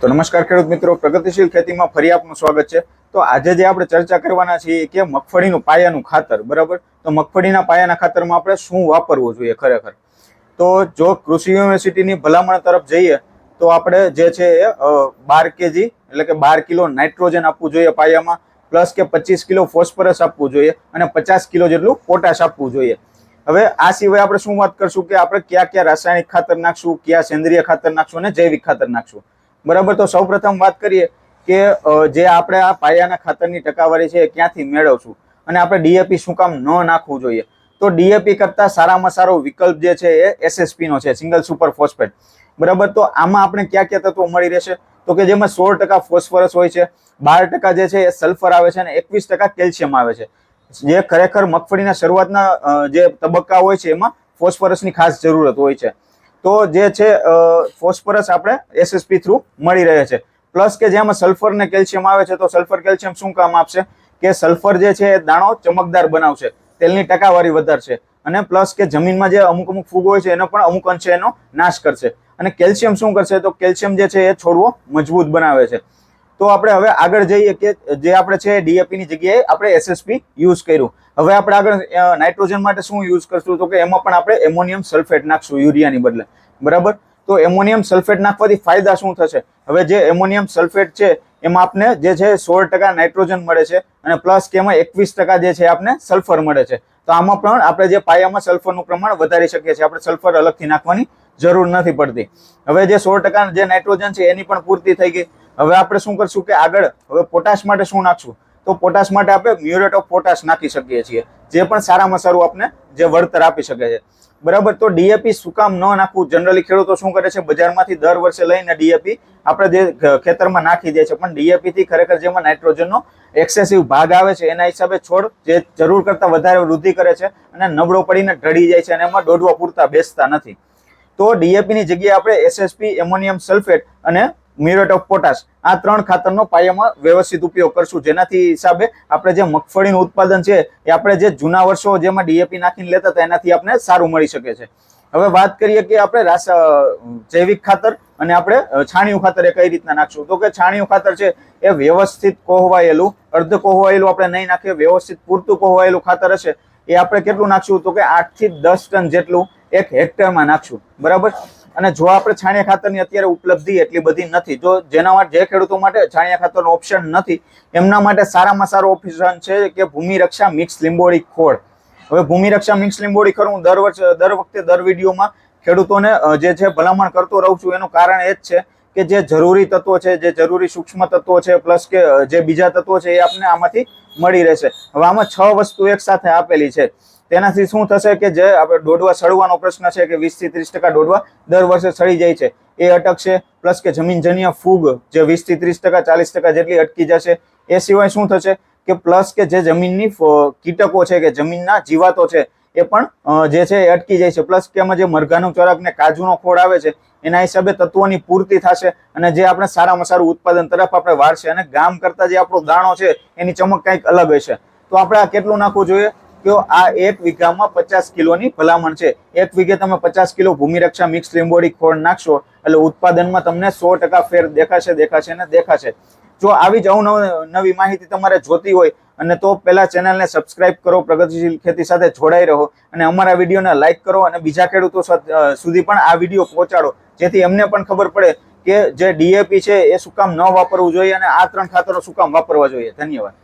તો નમસ્કાર ખેડૂત મિત્રો, પ્રગતિશીલ ખેતીમાં ફરી આપનું સ્વાગત છે। તો આજે જે આપણે ચર્ચા કરવાના છીએ કે મગફળીનું પાયાનું ખાતર, બરાબર। તો મગફળીના પાયાના ખાતરમાં આપણે શું વાપરવું જોઈએ ખરેખર। તો જો કૃષિ યુનિવર્સિટીની ભલામણ તરફ જઈએ તો આપણે જે છે એ 12 kg એટલે કે 12 કિલો નાઇટ્રોજન આપવું જોઈએ પાયામાં, પ્લસ કે 25 કિલો ફોસ્ફરસ આપવું જોઈએ અને 50 કિલો જેટલું પોટાશ આપવું જોઈએ। હવે આ સિવાય આપણે શું વાત કરશું કે આપણે કયા કયા રાસાયણિક ખાતર નાખશું, કયા સેન્દ્રિય ખાતર નાખશું અને જૈવિક ખાતર નાખશું, બરાબર। તો સૌપ્રથમ વાત કરીએ કે જે આપણે આ પાયાના ખાતરની ટકાવારી છે ક્યાંથી મેળવશું અને આપણે ડીએપી શું કામ ન નાખવું જોઈએ। તો ડીએપી કરતા સારામાં સારો વિકલ્પ જે છે એ એસએસપી નો છે, સિંગલ સુપર ફોસ્ફેટ, બરાબર। તો આમાં આપણે કયા કયા તત્વો મળી રહેશે તો કે જેમાં 16% ફોસ્ફરસ હોય છે, 12% જે છે એ સલ્ફર આવે છે અને 21% કેલ્શિયમ આવે છે। જે ખરેખર મગફળીના શરૂઆતના જે તબક્કા હોય છે એમાં ફોસ્ફરસની ખાસ જરૂરત હોય છે। તો જે છે ફોસ્ફરસ આપણે એસએસપી થ્રુ મળી રહે છે, પ્લસ કે જેમાં સલ્ફર ને કેલ્શિયમ આવે છે। તો સલ્ફર કેલ્શિયમ શું કામ આપશે કે સલ્ફર જે છે એ દાણો ચમકદાર બનાવશે, તેલની ટકાવારી વધારશે અને પ્લસ કે જમીનમાં જે અમુક ફૂગ હોય છે એનો પણ અમુક અંશે એનો નાશ કરશે। અને કેલ્શિયમ શું કરશે તો કેલ્શિયમ જે છે એ છોડવો મજબૂત બનાવે છે। તો આપણે હવે આગળ જઈએ કે જે આપણે છે ડીએપી ની જગ્યાએ આપણે એસએસપી યુઝ કર્યું। હવે આપણે આગળ નાઇટ્રોજન માટે શું યુઝ કરશું તો કે એમાં પણ આપણે એમોનિયમ સલ્ફેટ નાખશું યુરિયાની બદલે, બરાબર। તો એમોનિયમ સલ્ફેટ નાખવાથી ફાયદા શું થશે? હવે જે એમોનિયમ સલ્ફેટ છે એમાં આપણે જે છે 16% નાઇટ્રોજન મળે છે અને પ્લસ કે એમાં 21% જે છે આપણે સલ્ફર મળે છે। તો આમાં પણ આપણે જે પાયામાં સલ્ફરનું પ્રમાણ વધારી શકીએ છીએ, આપણે સલ્ફર અલગથી નાખવાની જરૂર નથી પડતી। હવે જે 16% જે નાઇટ્રોજન છે એની પણ પૂર્તિ થઈ ગઈ। હવે આપણે શું કરશું કે આગળ હવે પોટાશ માટે શું નાખશું તો પોટાશ માટે આપણે મ્યુરેટ ઓફ પોટાશ નાખી શકીએ છીએ, જે પણ સારામાં સારું આપણે જે વળતર આપી શકે છે, બરાબર। તો ડીએપી શું કામ ન નાખવું? જનરલી ખેડૂતો શું કરે છે, બજારમાંથી દર વર્ષે લઈને ડીએપી આપણે જે ખેતરમાં નાખી દે છે, પણ ડીએપી થી ખરેખર જેમાં નાઇટ્રોજનનો એક્સેસિવ ભાગ આવે છે એના હિસાબે છોડ જે જરૂર કરતા વધારે વૃદ્ધિ કરે છે અને નબળો પડીને ઢળી જાય છે અને એમાં દોડવા પૂરતા બેસતા નથી। તો ડીએપી ની જગ્યાએ આપણે એસએસપી, એમોનિયમ સલ્ફેટ અને મ્યુરેટ ઓફ પોટાશ આ 3 ખાતરનો પાયામાં વ્યવસ્થિત ઉપયોગ કરશું, જેનાથી હિસાબે આપણે જે મગફળીનું ઉત્પાદન છે એ આપણે જે જૂના વર્ષો જેમાં ડીએપી નાખીને લેતા હતા એનાથી આપણે સારું મળી શકે છે। હવે વાત કરીએ કે આપણે જૈવિક ખાતર અને આપણે છાણિયું ખાતર એ કઈ રીતના નાખશું તો કે છાણિયું ખાતર છે એ વ્યવસ્થિત કોહવાયેલું, અર્ધ કોહવાયેલું આપણે નહીં નાખીએ, વ્યવસ્થિત પૂરતું કોહવાયેલું ખાતર હશે એ આપણે કેટલું નાખશું તો કે 8 થી 10 ટન જેટલું 1 હેક્ટરમાં નાખશું, બરાબર। અને જો આપણે છાણિયા ખાતરની અત્યારે ઉપલબ્ધિ એટલી બધી નથી, જો જેના માટે જે ખેડૂતો માટે છાણિયા ખાતરનો ઓપ્શન નથી એમના માટે સારામાં સારો ઓપ્શન છે કે ભૂમિ રક્ષા મિક્સ લીંબોળી ખોળ। હવે ભૂમિ રક્ષા મિક્સ લીંબોળી ખોળ હું દર વિડીયોમાં ખેડૂતોને જે છે ભલામણ કરતો રહું છું। એનું કારણ એ જ છે કે જે જરૂરી તત્વો છે, જે જરૂરી સૂક્ષ્મ તત્વો છે, પ્લસ કે જે બીજા તત્વો છે એ આપણે આમાંથી મળી રહેશે। હવે આમાં 6 વસ્તુ એક સાથે આપેલી છે, તેનાથી શું થશે કે જે આપણે દોડવા સડવાનો પ્રશ્ન છે કે 20 થી 30% દોડવા દર વર્ષે સડી જાય છે એ અટકશે, પ્લસ કે જમીનજન્ય ફૂગ જે 20 થી 30% 40% જેટલી અટકી જશે। એ સિવાય શું થશે કે પ્લસ કે જે જમીનની કીટકો છે કે જમીનના જીવાતો છે એ પણ જે છે એ અટકી જાય છે, પ્લસ કે એમાં જે મરઘાનું ચોરક ને કાજુનો ખોળ આવે છે એના હિસાબે તત્વોની પૂર્તિ થશે અને જે આપણે સારામાં સારું ઉત્પાદન તરફ આપણે વાળશે અને ગામ કરતા જે આપણો દાણો છે એની ચમક કંઈક અલગ હશે। તો આપણે આ કેટલું નાખવું જોઈએ તો આ 1 વીઘામાં 50 કિલોની ભલામણ છે। 1 વીઘે તમે 50 કિલો ભૂમિ રક્ષા મિક્સ લીંબોળી ખોળ નાખશો એટલે ઉત્પાદનમાં તમને 100% ફેર દેખાશે। જો આવી જ નવી માહિતી તમારે જોતી હોય અને તો પહેલા ચેનલને સબસ્ક્રાઇબ કરો, પ્રગતિશીલ ખેતી સાથે જોડાઈ રહો અને અમારા વિડીયોને લાઈક કરો અને બીજા ખેડૂતો સુધી પણ આ વિડીયો પહોંચાડો, જેથી એમને પણ ખબર પડે કે જે ડીએપી છે એ શું કામ ન વાપરવું જોઈએ અને આ 3 ખાતરો શું કામ વાપરવા જોઈએ। ધન્યવાદ।